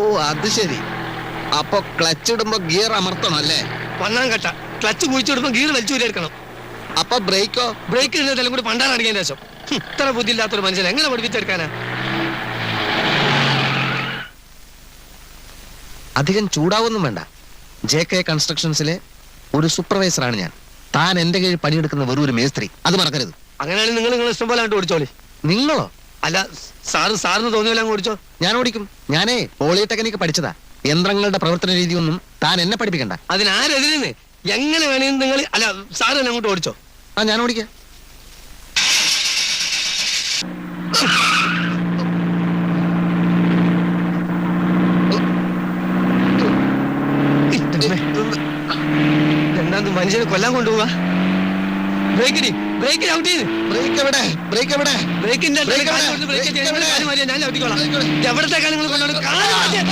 ഓ അത് ശരി. അപ്പൊ ക്ലച്ച് ഇടുമ്പോ ഗിയർ അമർത്തണം അല്ലേ? പണ്ണാൻ കട്ട ക്ലച്ച് കുഴിച്ചിടുമ്പോ ഗീർ വലിച്ചു എടുക്കണം. അപ്പൊ ബ്രേക്കോ? ബ്രേക്ക് ഇടുന്നതെല്ലാം കൂടി പണ്ടാറടിക്കാൻ ശേഷം. ഇത്ര ബുദ്ധിയില്ലാത്തൊരു മനുഷ്യൻ എങ്ങനെ പഠിപ്പിച്ചെടുക്കാനാ? അധികം ചൂടാവൊന്നും വേണ്ട. JK കൺസ്ട്രക്ഷൻസിലെ ഒരു സൂപ്പർവൈസറാണ് ഞാൻ. താൻ എന്റെ കീഴിൽ പണിയെടുക്കുന്ന വെറും ഒരു മേസ്ത്രി, അത് മറക്കരുത്. അങ്ങനെയാണെങ്കിൽ നിങ്ങൾ ഇഷ്ടം പോലെ അങ്ങോട്ട് ഓടിച്ചോളി. നിങ്ങളോ? അല്ല സാറിന് തോന്നിയല്ല അങ്ങ് ഓടിച്ചോ. ഞാൻ ഓടിക്കും. ഞാനേ പോളിടെക്നിക്ക് പഠിച്ചതാ. യന്ത്രങ്ങളുടെ പ്രവർത്തന രീതിയൊന്നും താൻ എന്നെ പഠിപ്പിക്കണ്ട. അതിനാരെതിരെന്ന് എങ്ങനെ വേണമെന്ന് നിങ്ങൾ അല്ല സാറ് തന്നെ അങ്ങോട്ട് ഓടിച്ചോ. ആ ഞാൻ ഓടിക്കാം. എന്താ മനുഷ്യനെ കൊല്ലാൻ കൊണ്ടുപോവാ? ബ്രേക്ക് ഔട്ട് ചെയ്ത് ബ്രേക്ക് എവിടെ? ബ്രേക്കിന്റെ ബ്രേക്ക് എവിടെ? ഞാൻ ഔട്ടിക്കോളാം. എവിടത്തേക്കാണ് നിങ്ങൾ കൊണ്ടുപോകുന്നത്?